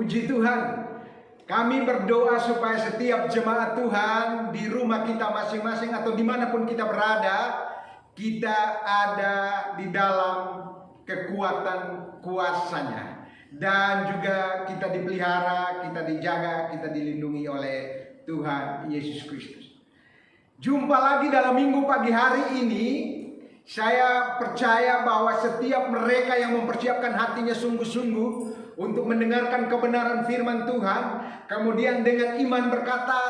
Puji Tuhan. Kami berdoa supaya setiap jemaat Tuhan di rumah kita masing-masing atau dimanapun kita berada, kita ada di dalam kekuatan kuasanya. Dan juga kita dipelihara, kita dijaga, kita dilindungi oleh Tuhan Yesus Kristus. Jumpa lagi dalam minggu pagi hari ini. Saya percaya bahwa setiap mereka yang mempersiapkan hatinya sungguh-sungguh untuk mendengarkan kebenaran firman Tuhan, kemudian dengan iman berkata,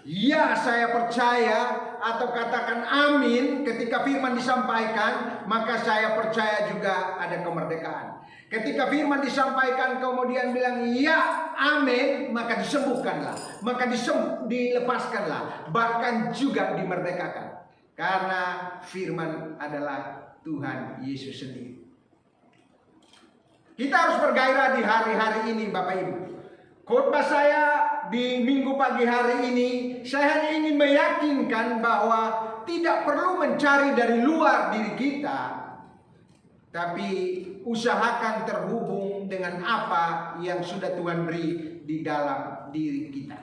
"Ya, saya percaya," atau katakan amin ketika firman disampaikan, maka saya percaya juga ada kemerdekaan. Ketika firman disampaikan kemudian bilang ya, amin, maka disembuhkanlah, maka dilepaskanlah, bahkan juga dimerdekakan. Karena firman adalah Tuhan Yesus sendiri. Kita harus bergairah di hari-hari ini, Bapak Ibu. Khotbah saya di minggu pagi hari ini, saya hanya ingin meyakinkan bahwa tidak perlu mencari dari luar diri kita, tapi usahakan terhubung dengan apa yang sudah Tuhan beri di dalam diri kita.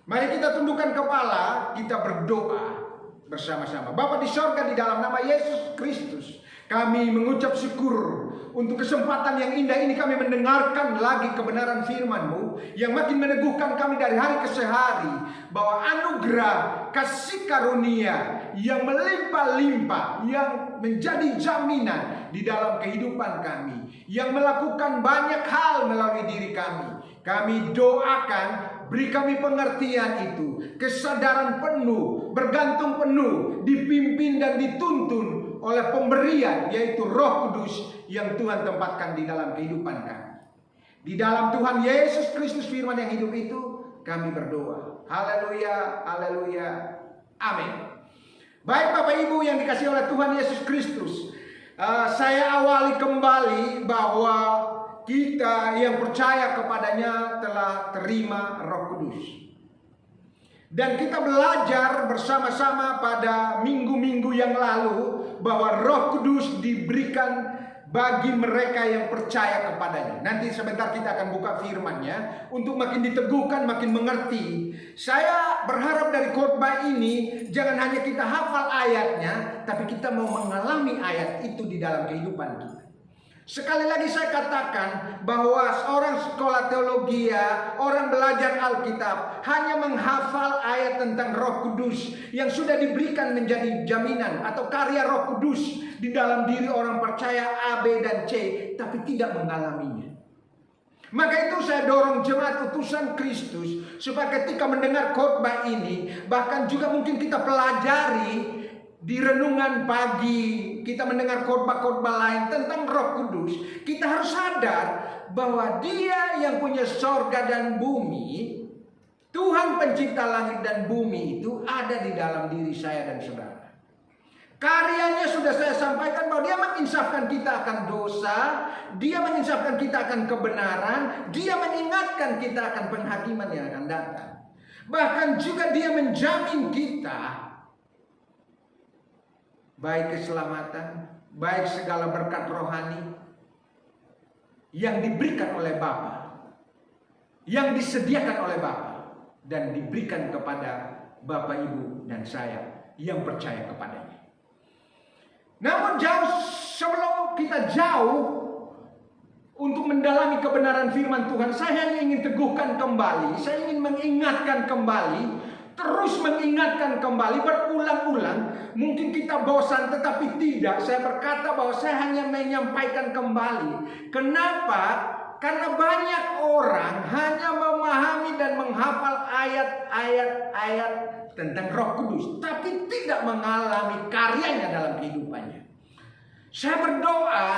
Mari kita tundukkan kepala, kita berdoa bersama-sama. Bapa di sorga, di dalam nama Yesus Kristus, kami mengucap syukur untuk kesempatan yang indah ini. Kami mendengarkan lagi kebenaran firman-Mu yang makin meneguhkan kami dari hari ke hari, bahwa anugerah kasih karunia yang melimpah-limpah, yang menjadi jaminan di dalam kehidupan kami, yang melakukan banyak hal melalui diri kami. Kami doakan, beri kami pengertian itu, kesadaran penuh, bergantung penuh, dipimpin dan dituntun oleh pemberian, yaitu Roh Kudus yang Tuhan tempatkan di dalam kehidupan kami. Di dalam Tuhan Yesus Kristus firman yang hidup itu, kami berdoa. Haleluya, haleluya, amin. Baik Bapak Ibu yang dikasihi oleh Tuhan Yesus Kristus, saya awali kembali bahwa kita yang percaya kepadanya telah terima Roh Kudus. Dan kita belajar bersama-sama pada minggu-minggu yang lalu bahwa Roh Kudus diberikan bagi mereka yang percaya kepadanya. Nanti sebentar kita akan buka firman-Nya untuk makin diteguhkan, makin mengerti. Saya berharap dari khotbah ini jangan hanya kita hafal ayatnya, tapi kita mau mengalami ayat itu di dalam kehidupan kita. Sekali lagi saya katakan bahwa orang sekolah teologi, orang belajar Alkitab hanya menghafal ayat tentang Roh Kudus yang sudah diberikan menjadi jaminan atau karya Roh Kudus di dalam diri orang percaya A, B, dan C, tapi tidak mengalaminya. Maka itu saya dorong jemaat utusan Kristus supaya ketika mendengar khotbah ini, bahkan juga mungkin kita pelajari di renungan pagi, kita mendengar khotbah-khotbah lain tentang Roh Kudus, kita harus sadar bahwa Dia yang punya sorga dan bumi, Tuhan pencipta langit dan bumi itu ada di dalam diri saya dan saudara. Karyanya sudah saya sampaikan bahwa Dia menginsafkan kita akan dosa, Dia menginsafkan kita akan kebenaran, Dia mengingatkan kita akan penghakiman yang akan datang. Bahkan juga Dia menjamin kita baik keselamatan, baik segala berkat rohani yang diberikan oleh Bapa, yang disediakan oleh Bapa, dan diberikan kepada Bapak, Ibu, dan saya yang percaya kepadanya. Namun sebelum kita jauh untuk mendalami kebenaran firman Tuhan, saya ingin teguhkan kembali, saya ingin mengingatkan kembali, terus mengingatkan kembali, berulang-ulang. Mungkin kita bosan, tetapi tidak. Saya berkata bahwa saya hanya menyampaikan kembali. Kenapa? Karena banyak orang hanya memahami dan menghafal ayat-ayat tentang Roh Kudus, tapi tidak mengalami karyanya dalam kehidupannya. Saya berdoa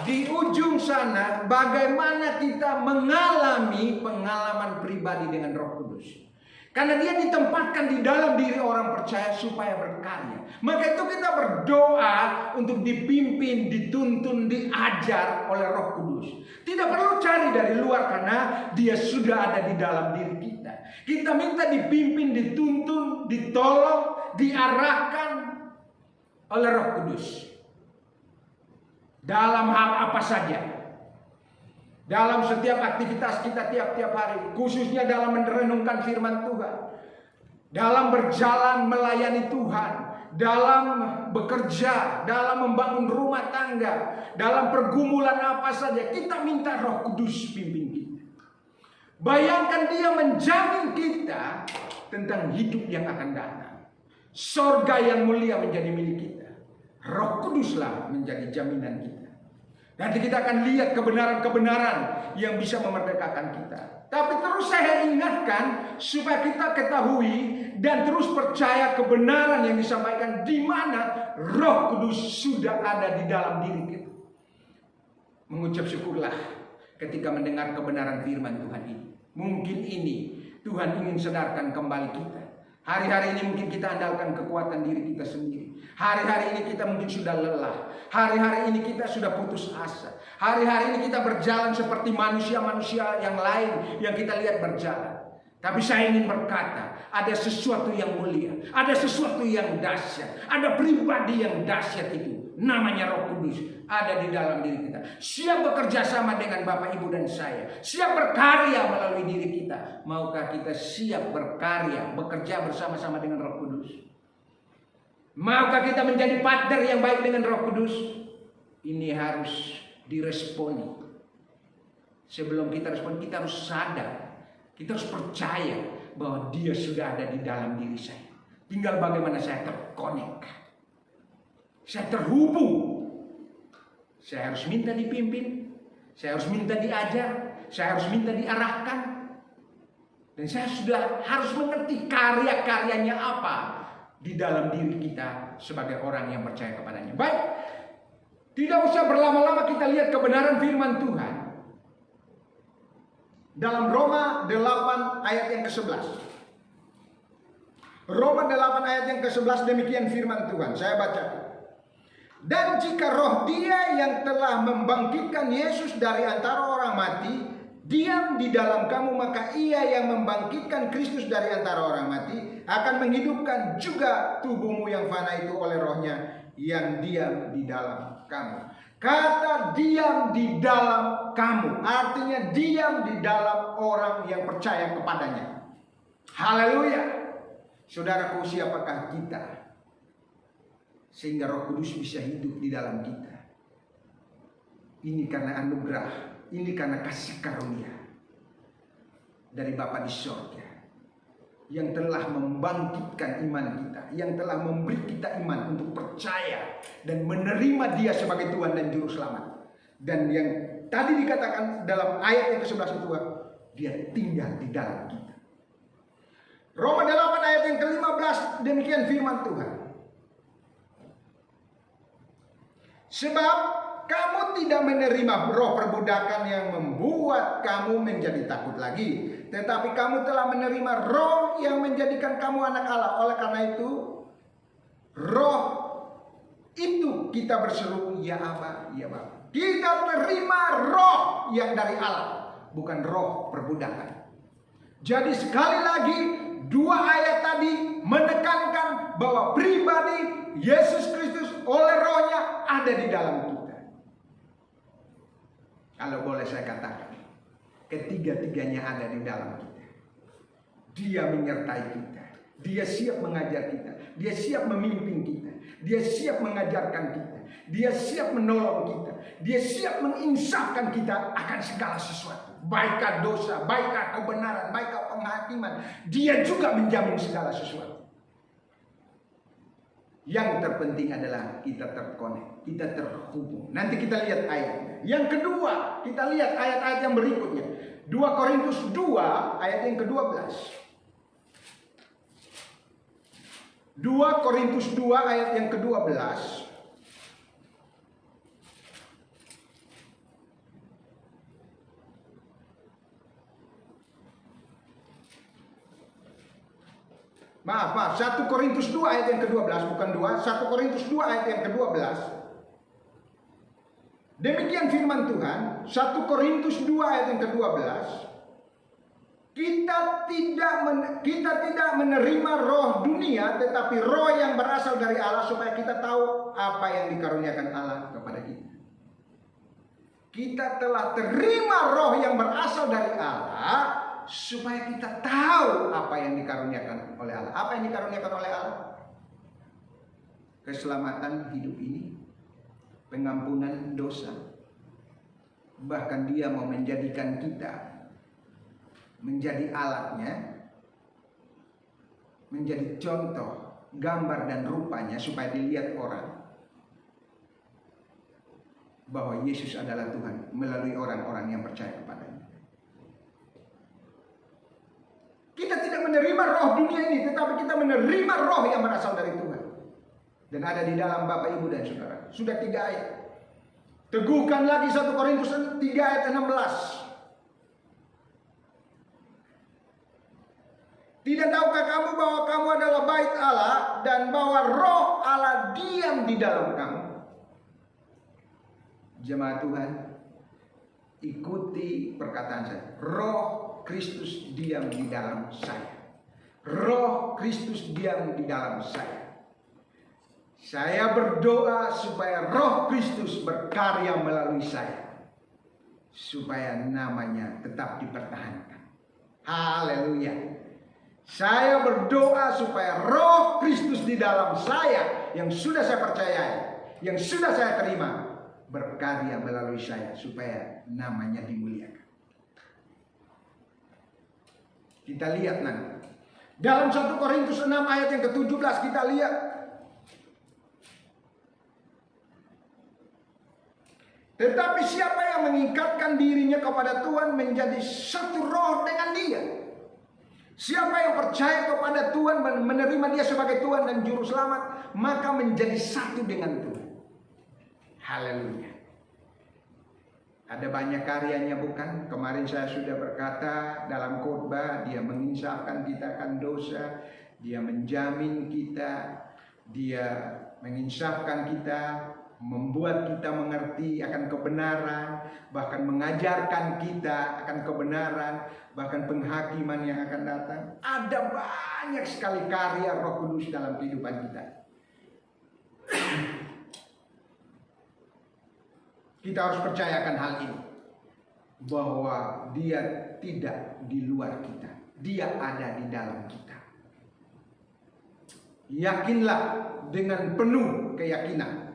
di ujung sana bagaimana kita mengalami pengalaman pribadi dengan Roh Kudus. Karena Dia ditempatkan di dalam diri orang percaya supaya berkarya. Maka itu kita berdoa untuk dipimpin, dituntun, diajar oleh Roh Kudus. Tidak perlu cari dari luar karena Dia sudah ada di dalam diri kita. Kita minta dipimpin, dituntun, ditolong, diarahkan oleh Roh Kudus. Dalam hal apa saja. dalam setiap aktivitas kita tiap-tiap hari, khususnya dalam merenungkan firman Tuhan, dalam berjalan melayani Tuhan, dalam bekerja, dalam membangun rumah tangga, dalam pergumulan apa saja, kita minta Roh Kudus pimpin kita. Bayangkan dia menjamin kita tentang hidup yang akan datang. Sorga yang mulia menjadi milik kita. Roh Kuduslah menjadi jaminan kita. Nanti kita akan lihat kebenaran-kebenaran yang bisa memerdekakan kita. Tapi terus saya ingatkan supaya kita ketahui dan terus percaya kebenaran yang disampaikan, di mana Roh Kudus sudah ada di dalam diri kita. Mengucap syukurlah ketika mendengar kebenaran firman Tuhan ini. Mungkin ini Tuhan ingin sadarkan kembali kita. Hari-hari ini mungkin kita andalkan kekuatan diri kita sendiri. Hari-hari ini kita mungkin sudah lelah. Hari-hari ini kita sudah putus asa. Hari-hari ini kita berjalan seperti manusia-manusia yang lain yang kita lihat berjalan. Tapi saya ingin berkata, ada sesuatu yang mulia, ada sesuatu yang dahsyat, ada pribadi yang dahsyat itu. Namanya Roh Kudus ada di dalam diri kita. Siap bekerja sama dengan Bapak, Ibu, dan saya. Siap berkarya melalui diri kita. Maukah kita siap berkarya, bekerja bersama-sama dengan Roh Kudus? Maukah kita menjadi partner yang baik dengan Roh Kudus? Ini harus diresponi. Sebelum kita respon, kita harus sadar. Kita harus percaya bahwa dia sudah ada di dalam diri saya. Tinggal bagaimana saya terkonek. Saya terhubung. Saya harus minta dipimpin. Saya harus minta diajar. Saya harus minta diarahkan. Dan saya sudah harus mengerti karya-karyanya apa di dalam diri kita sebagai orang yang percaya kepadanya. Baik. Tidak usah berlama-lama, kita lihat kebenaran firman Tuhan. Dalam Roma 8 ayat yang ke-11. Roma 8 ayat yang ke-11 demikian firman Tuhan. Saya baca. Dan jika roh dia yang telah membangkitkan Yesus dari antara orang mati diam di dalam kamu, maka ia yang membangkitkan Kristus dari antara orang mati akan menghidupkan juga tubuhmu yang fana itu oleh rohnya yang diam di dalam kamu. Kata diam di dalam kamu artinya diam di dalam orang yang percaya kepadanya. Haleluya. Saudaraku, siapakah kita sehingga Roh Kudus bisa hidup di dalam kita? Ini karena anugerah, ini karena kasih karunia dari Bapa di surga yang telah membangkitkan iman kita, yang telah memberi kita iman untuk percaya dan menerima Dia sebagai Tuhan dan Juru Selamat. Dan yang tadi dikatakan dalam ayat yang ke-11 itu, Dia tinggal di dalam kita. Roma 8 ayat yang ke-15 demikian firman Tuhan. Sebab kamu tidak menerima roh perbudakan yang membuat kamu menjadi takut lagi, tetapi kamu telah menerima roh yang menjadikan kamu anak Allah. Oleh karena itu, roh itu kita berseru, ya Aba, ya Bapa. Kita terima roh yang dari Allah, bukan roh perbudakan. Jadi sekali lagi, dua ayat tadi menekankan bahwa pribadi Yesus Kristus oleh rohnya ada di dalam kita. Kalau boleh saya katakan, ketiga-tiganya ada di dalam kita. Dia menyertai kita. Dia siap mengajar kita. Dia siap memimpin kita. Dia siap mengajarkan kita. Dia siap menolong kita. Dia siap menginsafkan kita akan segala sesuatu. Baikkah dosa, baikkah kebenaran, baikkah penghakiman. Dia juga menjamin segala sesuatu. Yang terpenting adalah kita terkonek, kita terhubung. Nanti kita lihat ayatnya. Yang kedua, kita lihat ayat-ayat yang berikutnya. 2 Korintus 2 ayat yang ke-12. 2 Korintus 2 ayat yang ke-12. Maaf, 1 Korintus 2 ayat yang ke-12, bukan 2, 1 Korintus 2 ayat yang ke-12. Demikian firman Tuhan, 1 Korintus 2 ayat yang ke-12. Kita tidak menerima roh dunia, tetapi roh yang berasal dari Allah, supaya kita tahu apa yang dikaruniakan Allah kepada kita. Kita telah terima roh yang berasal dari Allah, supaya kita tahu apa yang dikaruniakan oleh Allah. Apa yang dikaruniakan oleh Allah? Keselamatan hidup ini, pengampunan dosa. Bahkan Dia mau menjadikan kita menjadi alatnya, menjadi contoh, gambar dan rupanya, supaya dilihat orang bahwa Yesus adalah Tuhan melalui orang-orang yang percaya kepadanya. Kita tidak menerima roh dunia ini, tetapi kita menerima roh yang berasal dari Tuhan. Dan ada di dalam Bapak, Ibu, dan Saudara. Sudah 3 ayat. Teguhkan lagi 1 Korintus 3 ayat 16. Tidak tahukah kamu bahwa kamu adalah bait Allah dan bahwa roh Allah diam di dalam kamu? Jemaat Tuhan, ikuti perkataan saya. Roh Kristus diam di dalam saya. Roh Kristus diam di dalam saya. Saya berdoa supaya roh Kristus berkarya melalui saya, supaya namanya tetap dipertahankan. Haleluya. Saya berdoa supaya roh Kristus di dalam saya, yang sudah saya percayai, yang sudah saya terima, berkarya melalui saya, supaya namanya dimuliakan. Kita lihat nanti dalam 1 Korintus 6 ayat yang ke-17, kita lihat. Tetapi siapa yang mengikatkan dirinya kepada Tuhan menjadi satu roh dengan Dia. Siapa yang percaya kepada Tuhan, menerima Dia sebagai Tuhan dan Juru Selamat, maka menjadi satu dengan Tuhan. Haleluya. Ada banyak karyanya, bukan? Kemarin saya sudah berkata dalam khotbah, Dia menginsafkan kita akan dosa, Dia menjamin kita, Dia menginsafkan kita, membuat kita mengerti akan kebenaran, bahkan mengajarkan kita akan kebenaran, bahkan penghakiman yang akan datang. Ada banyak sekali karya Roh Kudus dalam kehidupan kita. Kita harus percayakan hal ini, bahwa Dia tidak di luar kita, Dia ada di dalam kita. Yakinlah dengan penuh keyakinan,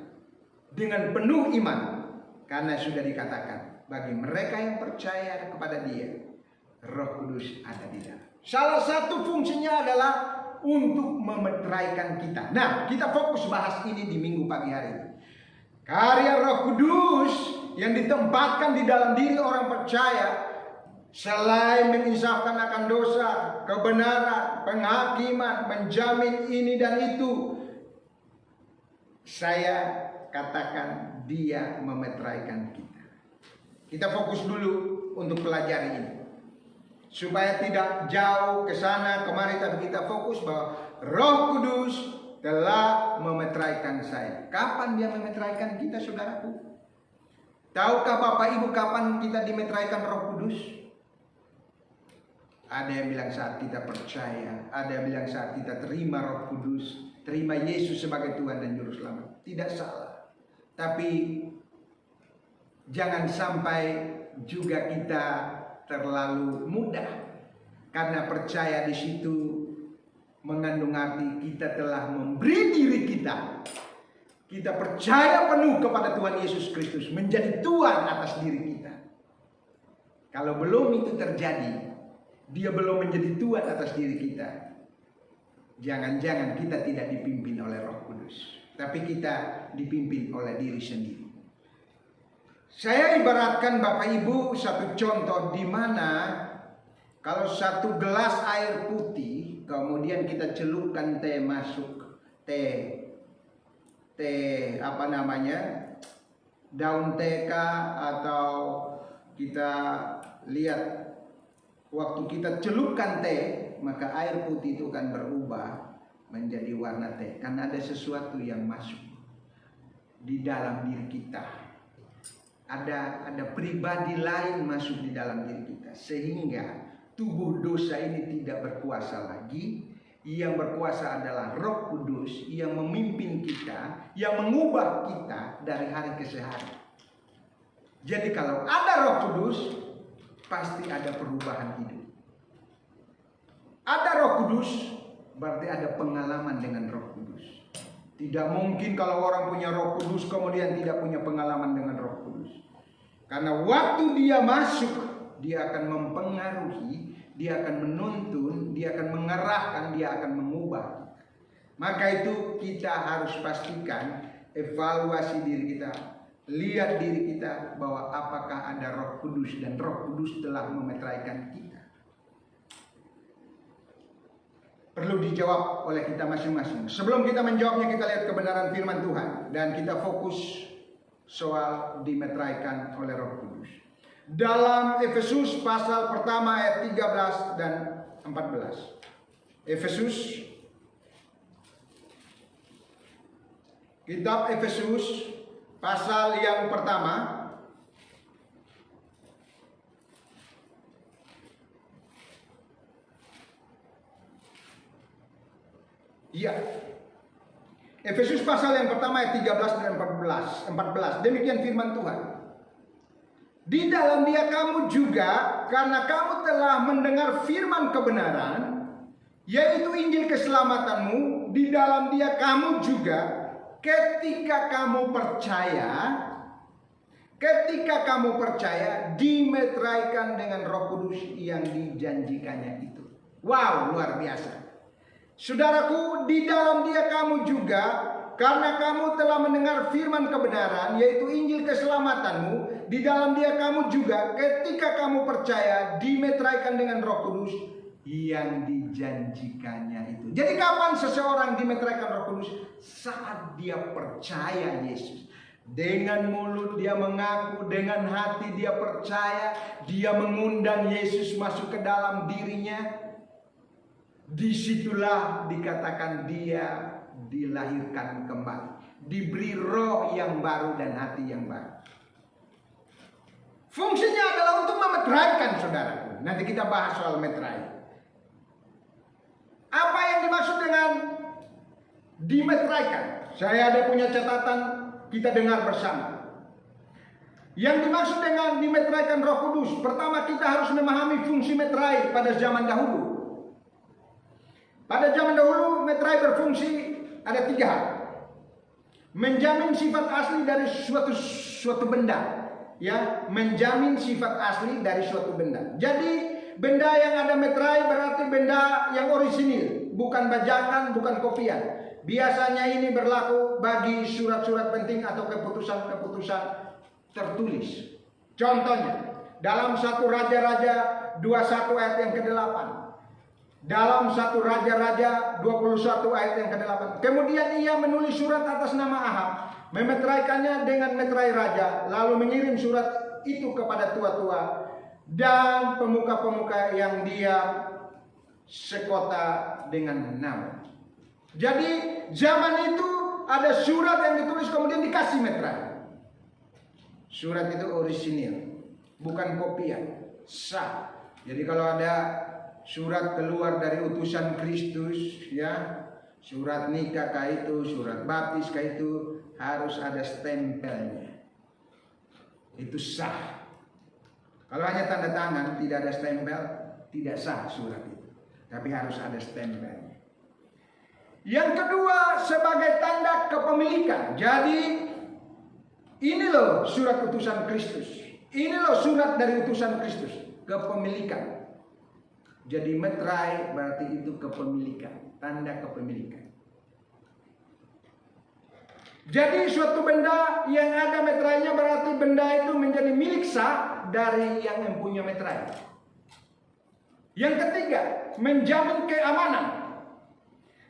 dengan penuh iman, karena sudah dikatakan bagi mereka yang percaya kepada Dia, Roh Kudus ada di dalam. Salah satu fungsinya adalah untuk memeteraikan kita. Nah, kita fokus bahas ini di minggu pagi hari ini. Karya Roh Kudus yang ditempatkan di dalam diri orang percaya, selain menginsafkan akan dosa, kebenaran, penghakiman, menjamin ini dan itu, saya katakan Dia memeteraikan kita. Kita fokus dulu untuk pelajari ini, supaya tidak jauh ke sana kemari, tapi kita fokus bahwa Roh Kudus telah memeteraikan saya. Kapan Dia memeteraikan kita, saudaraku? Tahukah Bapak Ibu kapan kita dimeteraikan Roh Kudus? Ada yang bilang saat kita percaya, ada yang bilang saat kita terima Roh Kudus, terima Yesus sebagai Tuhan dan Juru Selamat. Tidak salah. Tapi jangan sampai juga kita terlalu mudah, karena percaya di situ mengandung arti kita telah memberi diri kita. Kita percaya penuh kepada Tuhan Yesus Kristus menjadi Tuhan atas diri kita. Kalau belum itu terjadi, Dia belum menjadi Tuhan atas diri kita, jangan-jangan kita tidak dipimpin oleh Roh Kudus, tapi kita dipimpin oleh diri sendiri. Saya ibaratkan Bapak Ibu satu contoh, di mana kalau satu gelas air putih, kemudian kita celupkan teh masuk, teh apa namanya, daun teka, atau kita lihat waktu kita celupkan teh, maka air putih itu akan berubah menjadi warna teh, karena ada sesuatu yang masuk di dalam diri kita. Ada pribadi lain masuk di dalam diri kita, sehingga tubuh dosa ini tidak berkuasa lagi. Yang berkuasa adalah Roh Kudus yang memimpin kita, yang mengubah kita dari hari ke hari. Jadi kalau ada Roh Kudus, pasti ada perubahan hidup. Ada Roh Kudus, berarti ada pengalaman dengan Roh Kudus. Tidak mungkin kalau orang punya Roh Kudus kemudian tidak punya pengalaman dengan Roh Kudus. Karena waktu dia masuk, dia akan mempengaruhi, dia akan menuntun, dia akan mengarahkan, dia akan mengubah. Maka itu kita harus pastikan, evaluasi diri kita, lihat diri kita bahwa apakah ada Roh Kudus dan Roh Kudus telah memeteraikan kita. Perlu dijawab oleh kita masing-masing. Sebelum kita menjawabnya, kita lihat kebenaran firman Tuhan dan kita fokus soal dimeteraikan oleh Roh Kudus. Dalam Efesus pasal pertama ayat 13 dan 14. Efesus, kitab Efesus pasal yang pertama Efesus pasal yang pertama ayat 13 dan 14. Demikian firman Tuhan. Di dalam Dia kamu juga, karena kamu telah mendengar firman kebenaran, yaitu Injil keselamatanmu, di dalam Dia kamu juga, ketika kamu percaya, dimeteraikan dengan Roh Kudus yang dijanjikannya itu. Wow, luar biasa. Saudaraku, di dalam Dia kamu juga, karena kamu telah mendengar firman kebenaran, yaitu Injil keselamatanmu, di dalam Dia kamu juga, ketika kamu percaya, dimeteraikan dengan Roh Kudus yang dijanjikannya itu. Jadi kapan seseorang dimeteraikan Roh Kudus? Saat dia percaya Yesus. Dengan mulut dia mengaku, dengan hati dia percaya, dia mengundang Yesus masuk ke dalam dirinya. Disitulah dikatakan dia dilahirkan kembali, diberi roh yang baru dan hati yang baru. Fungsinya adalah untuk memeteraikan, saudaraku. Nanti kita bahas soal meterai. Apa yang dimaksud dengan dimeteraikan? Saya ada punya catatan, kita dengar bersama. Yang dimaksud dengan dimeteraikan Roh Kudus, pertama kita harus memahami fungsi meterai pada zaman dahulu. Pada zaman dahulu meterai berfungsi ada 3 hal. Menjamin sifat asli dari suatu benda, ya, menjamin sifat asli dari suatu benda. Jadi benda yang ada meterai berarti benda yang orisinil, bukan bajakan, bukan kopian. Biasanya ini berlaku bagi surat-surat penting atau keputusan-keputusan tertulis. Contohnya, dalam 1 Raja-Raja 21 ayat yang ke-8. Dalam 1 Raja-Raja 21 ayat yang ke-8. Kemudian ia menulis surat atas nama Ahab, memeteraikannya dengan meterai raja, lalu mengirim surat itu kepada tua-tua dan pemuka-pemuka yang diam sekota dengan nama. Jadi zaman itu ada surat yang ditulis kemudian dikasih meterai. Surat itu orisinil, bukan kopian, sah. Jadi kalau ada surat keluar dari utusan Kristus, ya, surat nikah kah itu, surat baptis kah itu, harus ada stempelnya. Itu sah. Kalau hanya tanda tangan, tidak ada stempel, tidak sah surat itu. Tapi harus ada stempelnya. Yang kedua, sebagai tanda kepemilikan. Jadi ini loh surat utusan Kristus. Ini loh surat dari utusan Kristus, kepemilikan. Jadi meterai berarti itu kepemilikan, tanda kepemilikan. Jadi suatu benda yang ada meterainya berarti benda itu menjadi milik sah dari yang mempunyai meterai. Yang ketiga, menjamin keamanan.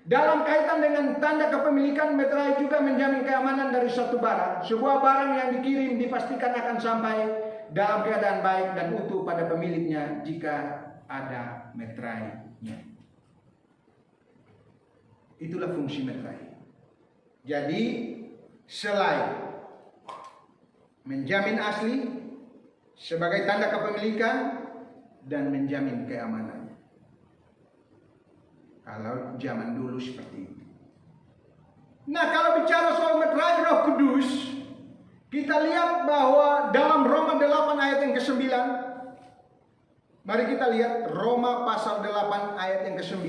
Dalam kaitan dengan tanda kepemilikan, meterai juga menjamin keamanan dari suatu barang. Sebuah barang yang dikirim dipastikan akan sampai dalam keadaan baik dan utuh pada pemiliknya jika ada meterainya. Itulah fungsi meterai. Jadi selain menjamin asli sebagai tanda kepemilikan dan menjamin keamanan. Kalau zaman dulu seperti itu. Nah, kalau bicara soal meterai Roh Kudus, kita lihat bahwa dalam Roma Mari kita lihat Roma pasal 8 ayat yang ke-9.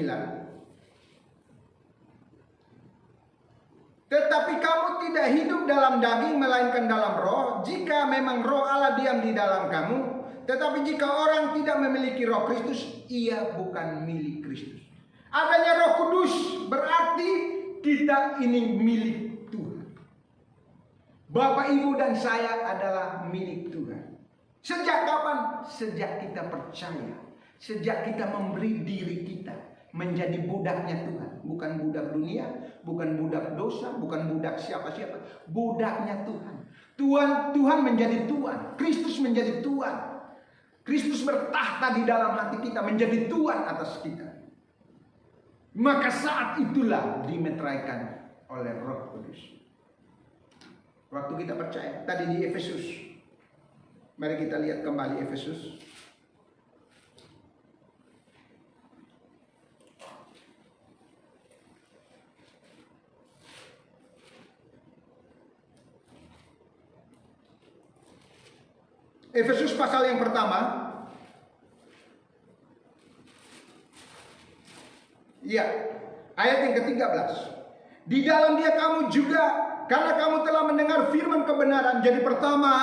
Tetapi kamu tidak hidup dalam daging melainkan dalam roh, jika memang roh Allah diam di dalam kamu. Tetapi jika orang tidak memiliki roh Kristus, ia bukan milik Kristus. Adanya Roh Kudus berarti kita ini milik Tuhan. Bapak, Ibu, dan saya adalah milik Tuhan. Sejak kapan? Sejak kita percaya. Sejak kita memberi diri kita menjadi budaknya Tuhan. Bukan budak dunia, bukan budak dosa, bukan budak siapa-siapa. Budaknya Tuhan. Tuhan menjadi Tuhan. Kristus menjadi Tuhan. Kristus bertahta di dalam hati kita, menjadi Tuhan atas kita. Maka saat itulah dimeteraikan oleh Roh Kudus. Waktu kita percaya. Tadi di Efesus. Mari kita lihat kembali Efesus. Efesus pasal yang pertama. Ya, ayat yang ke-13. Di dalam Dia kamu juga, karena kamu telah mendengar firman kebenaran. Jadi pertama,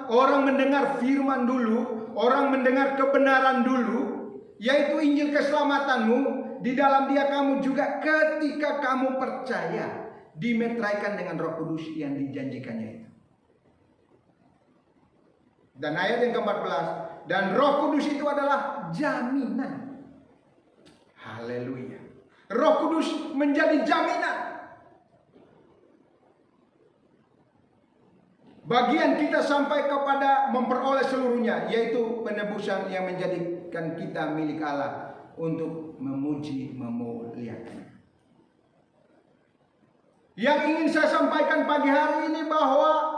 orang mendengar firman dulu, orang mendengar kebenaran dulu, yaitu Injil keselamatanmu. Di dalam Dia kamu juga ketika kamu percaya, dimeteraikan dengan Roh Kudus yang dijanjikannya itu. Dan ayat yang ke-14, dan Roh Kudus itu adalah jaminan. Haleluya. Roh Kudus menjadi jaminan. Bagian kita sampai kepada memperoleh seluruhnya, yaitu penebusan yang menjadikan kita milik Allah untuk memuji, memuliakan. Yang ingin saya sampaikan pagi hari ini bahwa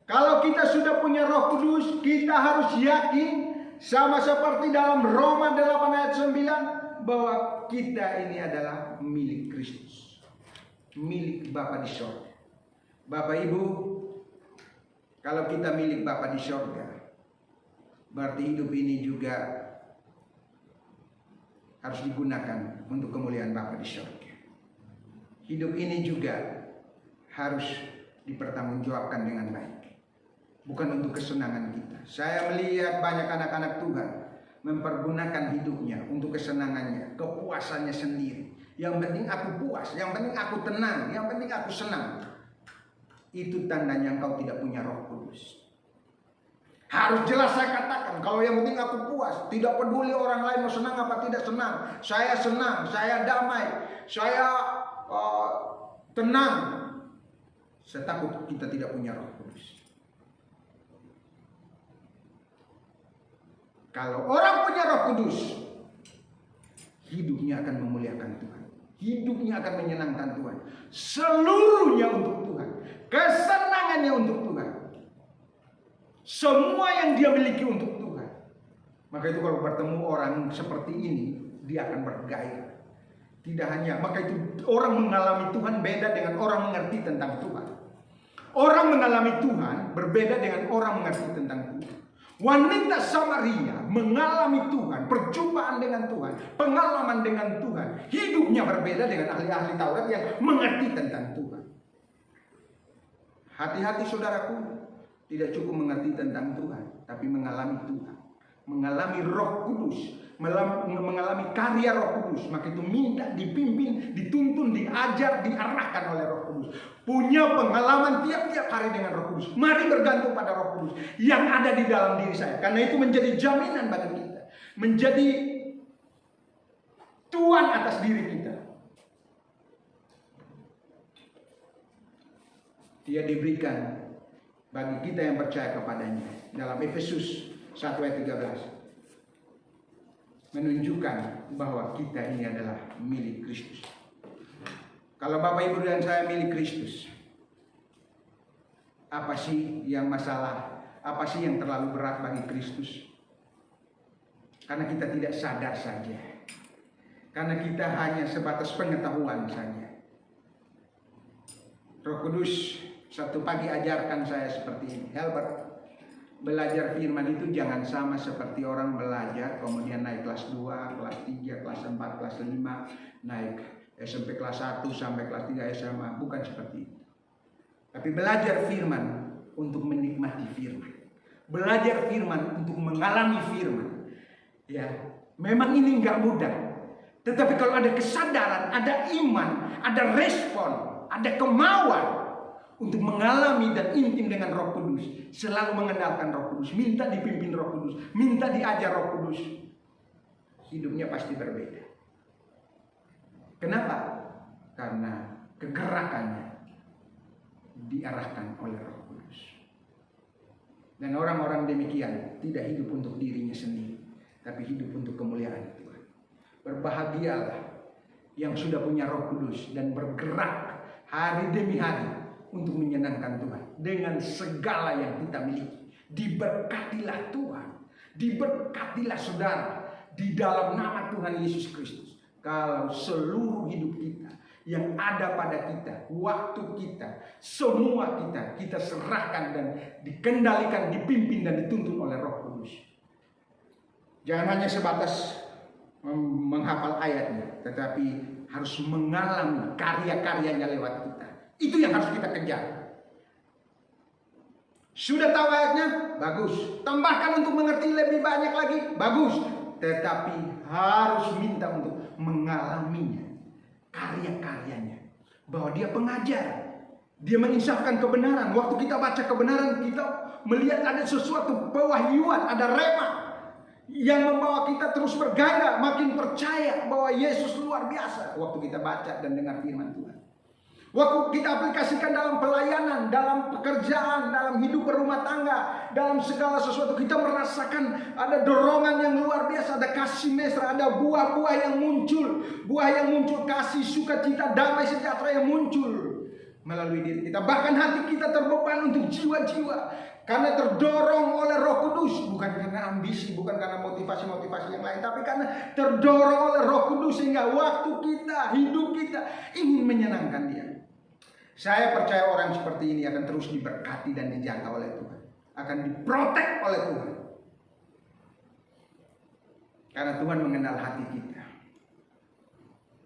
kalau kita sudah punya Roh Kudus, kita harus yakin sama seperti dalam Roma 8 ayat 9 bahwa kita ini adalah milik Kristus, milik Bapa di sorga. Bapak, Ibu, kalau kita milik Bapa di sorga, berarti hidup ini juga harus digunakan untuk kemuliaan Bapa di sorga. Hidup ini juga harus dipertanggungjawabkan dengan baik. Bukan untuk kesenangan kita. Saya melihat banyak anak-anak Tuhan mempergunakan hidupnya untuk kesenangannya, kepuasannya sendiri. Yang penting aku puas, yang penting aku tenang, yang penting aku senang. Itu tandanya engkau tidak punya Roh Kudus. Harus jelas saya katakan, kalau yang penting aku puas, tidak peduli orang lain mau senang apa tidak senang. Saya damai, saya tenang. Saya takut kita tidak punya Roh Kudus. Kalau orang punya Roh Kudus, hidupnya akan memuliakan Tuhan. Hidupnya akan menyenangkan Tuhan. Seluruhnya untuk Tuhan. Kesenangannya untuk Tuhan. Semua yang dia miliki untuk Tuhan. Maka itu kalau bertemu orang seperti ini, dia akan bergairah. Tidak hanya, maka itu orang mengalami Tuhan beda dengan orang mengerti tentang Tuhan. Orang mengalami Tuhan berbeda dengan orang mengerti tentang Tuhan. Wanita Samaria mengalami Tuhan, perjumpaan dengan Tuhan, pengalaman dengan Tuhan. Hidupnya berbeda dengan ahli-ahli Taurat yang mengerti tentang Tuhan. Hati-hati saudaraku, tidak cukup mengerti tentang Tuhan, tapi mengalami Tuhan. Mengalami Roh Kudus, mengalami karya Roh Kudus. Maka itu minta dipimpin, dituntun, diajar, diarahkan oleh Roh Kudus. Punya pengalaman tiap-tiap hari dengan Roh Kudus. Mari bergantung pada Roh Kudus yang ada di dalam diri saya. Karena itu menjadi jaminan bagi kita. Menjadi Tuhan atas diri kita. Dia diberikan bagi kita yang percaya kepadanya. Dalam Efesus 1 ayat 13 menunjukkan bahwa kita ini adalah milik Kristus. Kalau Bapak Ibu dan saya milik Kristus, apa sih yang masalah? Apa sih yang terlalu berat bagi Kristus? Karena kita tidak sadar saja. Karena kita hanya sebatas pengetahuan saja. Roh Kudus satu pagi ajarkan saya seperti ini. Helbert, Belajar firman itu jangan sama seperti orang belajar kemudian naik kelas 2, kelas 3, kelas 4, kelas 5, naik SMP kelas 1 sampai kelas 3 SMA. Bukan seperti itu. Tapi belajar firman untuk menikmati firman. Belajar firman untuk mengalami firman. Ya, memang ini nggak mudah. Tetapi kalau ada kesadaran, ada iman, ada respon, ada kemauan untuk mengalami dan intim dengan Roh Kudus, selalu mengandalkan Roh Kudus, minta dipimpin Roh Kudus, minta diajar Roh Kudus, hidupnya pasti berbeda. Kenapa? Karena kegerakannya diarahkan oleh Roh Kudus. Dan orang-orang demikian tidak hidup untuk dirinya sendiri, tapi hidup untuk kemuliaan Tuhan. Berbahagialah yang sudah punya Roh Kudus dan bergerak hari demi hari untuk menyenangkan Tuhan dengan segala yang kita miliki. Diberkatilah Tuhan, diberkatilah saudara di dalam nama Tuhan Yesus Kristus. Kalau seluruh hidup kita yang ada pada kita, waktu kita, semua kita serahkan dan dikendalikan, dipimpin dan dituntun oleh Roh Kudus. Jangan hanya sebatas menghafal ayatnya, tetapi harus mengalami karya-karyanya lewat kita. Itu yang harus kita kejar. Sudah tahu ayatnya? Bagus. Tambahkan untuk mengerti lebih banyak lagi? Bagus. Tetapi harus minta untuk mengalaminya, karya-karyanya. Bahwa dia pengajar, dia menginsafkan kebenaran. Waktu kita baca kebenaran, kita melihat ada sesuatu pewahyuan, ada rema yang membawa kita terus bergairah, makin percaya bahwa Yesus luar biasa. Waktu kita baca dan dengar firman Tuhan, waktu kita aplikasikan dalam pelayanan, dalam pekerjaan, dalam hidup berumah tangga, dalam segala sesuatu, kita merasakan ada dorongan yang luar biasa, ada kasih mesra, ada buah-buah yang muncul, kasih, sukacita, damai, sejahtera yang muncul melalui diri kita. Bahkan hati kita terbeban untuk jiwa-jiwa karena terdorong oleh Roh Kudus, bukan karena ambisi, bukan karena motivasi-motivasi yang lain, tapi karena terdorong oleh Roh Kudus sehingga waktu kita, hidup kita ingin menyenangkan Dia. Saya percaya orang seperti ini akan terus diberkati dan dijaga oleh Tuhan, akan diprotek oleh Tuhan, karena Tuhan mengenal hati kita.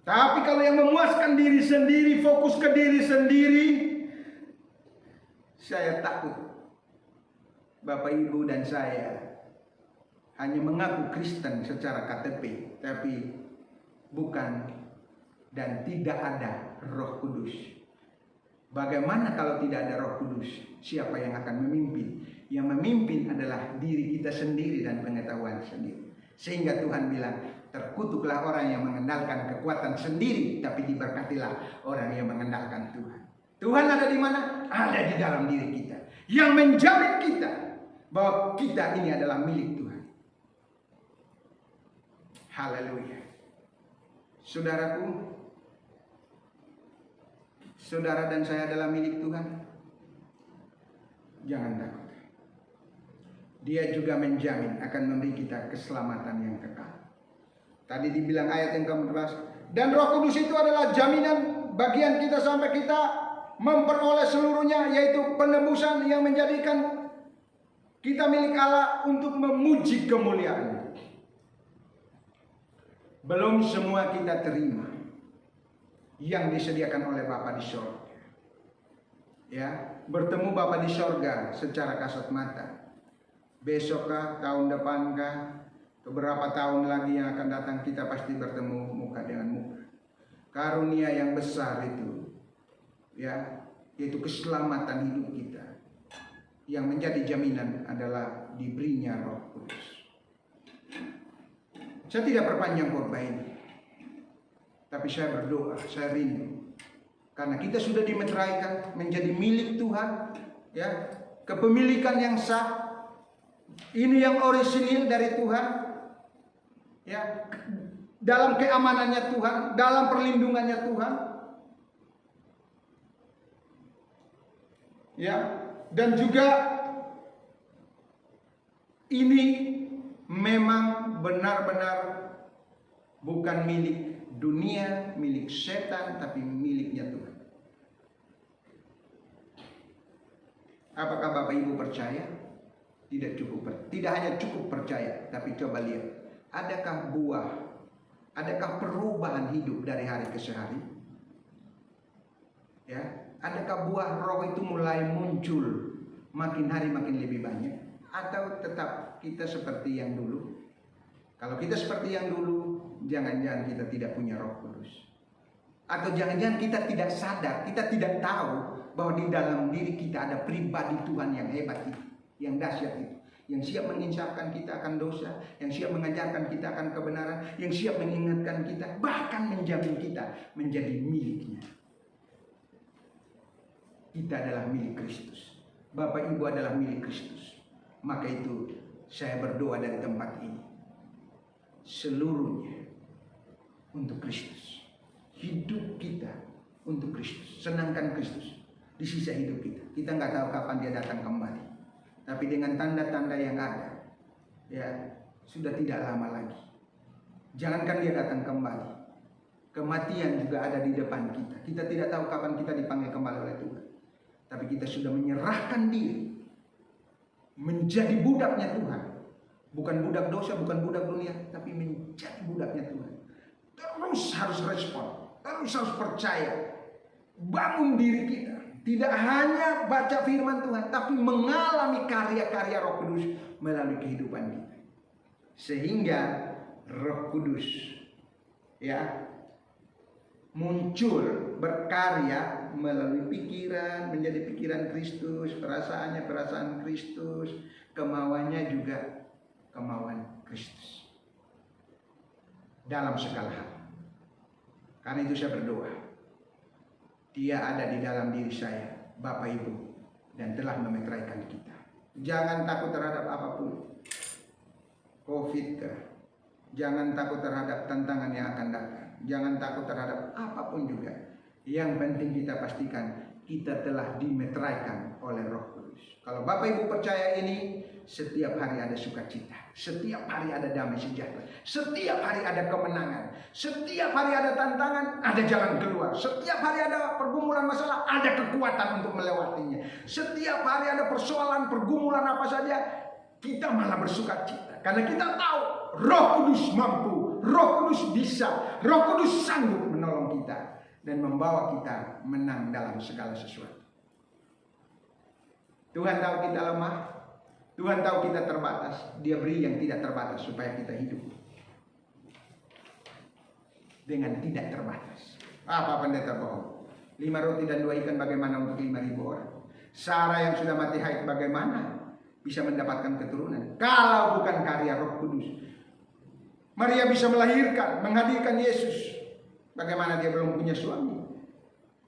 Tapi kalau yang memuaskan diri sendiri, fokus ke diri sendiri, saya takut Bapak Ibu dan saya hanya mengaku Kristen secara KTP, tapi bukan dan tidak ada Roh Kudus. Bagaimana kalau tidak ada Roh Kudus? Siapa yang akan memimpin? Yang memimpin adalah diri kita sendiri dan pengetahuan sendiri. Sehingga Tuhan bilang, terkutuklah orang yang mengandalkan kekuatan sendiri, tapi diberkatilah orang yang mengandalkan Tuhan. Tuhan ada di mana? Ada di dalam diri kita, yang menjamin kita bahwa kita ini adalah milik Tuhan. Haleluya. Saudaraku, saudara dan saya adalah milik Tuhan. Jangan takut. Dia juga menjamin akan memberi kita keselamatan yang kekal. Tadi dibilang ayat yang ke-14, dan Roh Kudus itu adalah jaminan bagian kita sampai kita memperoleh seluruhnya, yaitu penebusan yang menjadikan kita milik Allah untuk memuji kemuliaan. Belum semua kita terima yang disediakan oleh Bapa di sorga. Ya, bertemu Bapa di sorga secara kasat mata. Besokkah, tahun depankah, beberapa tahun lagi yang akan datang, kita pasti bertemu muka dengan muka. Karunia yang besar itu, ya, yaitu keselamatan hidup kita, yang menjadi jaminan adalah diberinya Roh Kudus. Saya tidak perpanjang khotbah ini, tapi saya berdoa, saya rindu, karena kita sudah dimeteraikan menjadi milik Tuhan, ya, kepemilikan yang sah. Ini yang orisinil dari Tuhan, ya, dalam keamanannya Tuhan, dalam perlindungannya Tuhan, ya, dan juga ini memang benar-benar bukan milik dunia, milik setan, tapi miliknya Tuhan. Apakah Bapak Ibu percaya? Tidak hanya cukup percaya, tapi coba lihat, adakah perubahan hidup dari hari ke hari? Ya, adakah buah roh itu mulai muncul makin hari makin lebih banyak, atau tetap kita seperti yang dulu? Kalau kita seperti yang dulu, jangan-jangan kita tidak punya Roh Kudus. Atau jangan-jangan kita tidak sadar, kita tidak tahu bahwa di dalam diri kita ada pribadi Tuhan yang hebat itu, yang dahsyat itu, yang siap menginsafkan kita akan dosa, yang siap mengajarkan kita akan kebenaran, yang siap mengingatkan kita, bahkan menjamin kita menjadi miliknya. Kita adalah milik Kristus. Bapak Ibu adalah milik Kristus. Maka itu saya berdoa dari tempat ini, seluruhnya untuk Kristus. Hidup kita untuk Kristus. Senangkan Kristus di sisa hidup kita. Kita nggak tahu kapan dia datang kembali. Tapi dengan tanda-tanda yang ada, ya sudah tidak lama lagi. Jangankan dia datang kembali, kematian juga ada di depan kita. Kita tidak tahu kapan kita dipanggil kembali oleh Tuhan. Tapi kita sudah menyerahkan diri menjadi budaknya Tuhan. Bukan budak dosa, bukan budak dunia, tapi menjadi budaknya Tuhan. Terus harus respon, terus harus percaya. Bangun diri kita. Tidak hanya baca firman Tuhan, tapi mengalami karya-karya Roh Kudus melalui kehidupan kita. Sehingga Roh Kudus ya muncul, berkarya melalui pikiran, menjadi pikiran Kristus, perasaannya perasaan Kristus, kemauannya juga kemauan Kristus dalam segala hal. Karena itu saya berdoa, Dia ada di dalam diri saya, Bapak Ibu, dan telah memeteraikan kita. Jangan takut terhadap apapun, COVID kah? Jangan takut terhadap tantangan yang akan datang. Jangan takut terhadap apapun juga. Yang penting kita pastikan kita telah dimeteraikan oleh Roh Kudus. Kalau Bapak Ibu percaya ini, setiap hari ada sukacita, setiap hari ada damai sejahtera, setiap hari ada kemenangan, setiap hari ada tantangan, ada jalan keluar, setiap hari ada pergumulan masalah, ada kekuatan untuk melewatinya. Setiap hari ada persoalan, pergumulan apa saja, kita malah bersukacita karena kita tahu Roh Kudus mampu, Roh Kudus bisa, Roh Kudus sanggup menolong kita dan membawa kita menang dalam segala sesuatu. Tuhan tahu kita lemah, Tuhan tahu kita terbatas. Dia beri yang tidak terbatas supaya kita hidup dengan tidak terbatas. Apa pendeta bohong? 5 roti dan 2 ikan bagaimana untuk 5.000 orang? Sarah yang sudah mati haid bagaimana bisa mendapatkan keturunan kalau bukan karya Roh Kudus? Maria bisa melahirkan, menghadirkan Yesus. Bagaimana dia belum punya suami?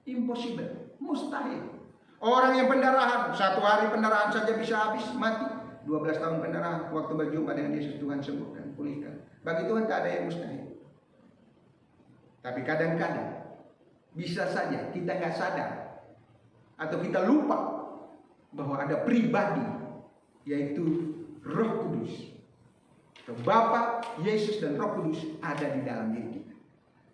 Impossible, mustahil. Orang yang pendarahan, 1 hari pendarahan saja bisa habis, mati. 12 tahun pendarahan, waktu berjumpa dengan Yesus Tuhan sembuhkan, pulihkan. Bagi Tuhan tak ada yang mustahil. Tapi kadang-kadang bisa saja kita nggak sadar atau kita lupa bahwa ada pribadi, yaitu Roh Kudus. Bapa, Yesus dan Roh Kudus ada di dalam diri kita.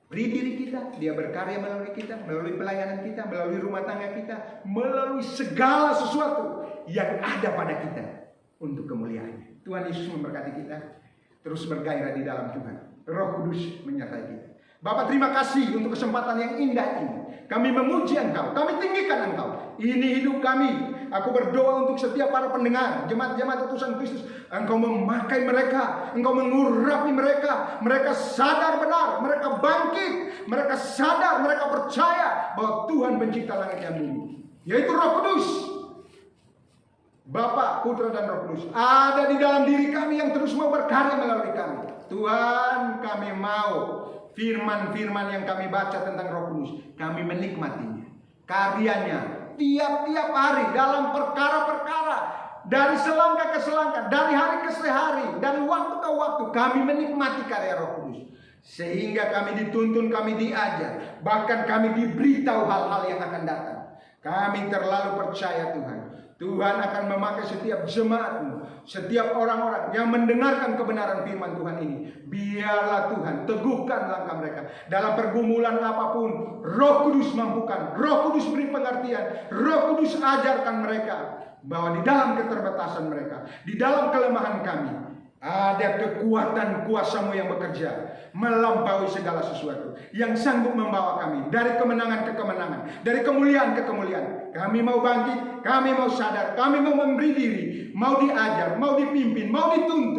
Beri diri kita, dia berkarya melalui kita, melalui pelayanan kita, melalui rumah tangga kita, melalui segala sesuatu yang ada pada kita untuk kemuliaannya. Tuhan Yesus memberkati kita, terus bergairah di dalam Tuhan. Roh Kudus menyertai kita. Bapak terima kasih untuk kesempatan yang indah ini. Kami memuji Engkau, kami tinggikan Engkau. Ini hidup kami. Aku berdoa untuk setiap para pendengar, jemaat-jemaat utusan Kristus. Engkau memakai mereka, Engkau mengurapi mereka. Mereka sadar benar, mereka bangkit, mereka sadar, mereka percaya bahwa Tuhan pencipta langit dan bumi, yaitu Roh Kudus. Bapa, Putra dan Roh Kudus ada di dalam diri kami yang terus mau berkarya melalui kami. Tuhan, kami mau firman-firman yang kami baca tentang Roh Kudus, kami menikmatinya, karyanya tiap-tiap hari dalam perkara-perkara, dari selangkah ke selangkah, dari hari ke hari, dari waktu ke waktu, kami menikmati karya Roh Kudus. Sehingga kami dituntun, kami diajar, bahkan kami diberitahu hal-hal yang akan datang. Kami terlalu percaya Tuhan. Tuhan akan memakai setiap jemaatmu, setiap orang-orang yang mendengarkan kebenaran firman Tuhan ini. Biarlah Tuhan teguhkan langkah mereka. Dalam pergumulan apapun, Roh Kudus mampukan, Roh Kudus beri pengertian, Roh Kudus ajarkan mereka bahwa di dalam keterbatasan mereka, di dalam kelemahan kami, ada kekuatan kuasa-Mu yang bekerja melampaui segala sesuatu, yang sanggup membawa kami dari kemenangan ke kemenangan, dari kemuliaan ke kemuliaan. Kami mau bangkit, kami mau sadar, kami mau memberi diri, mau diajar, mau dipimpin, mau dituntun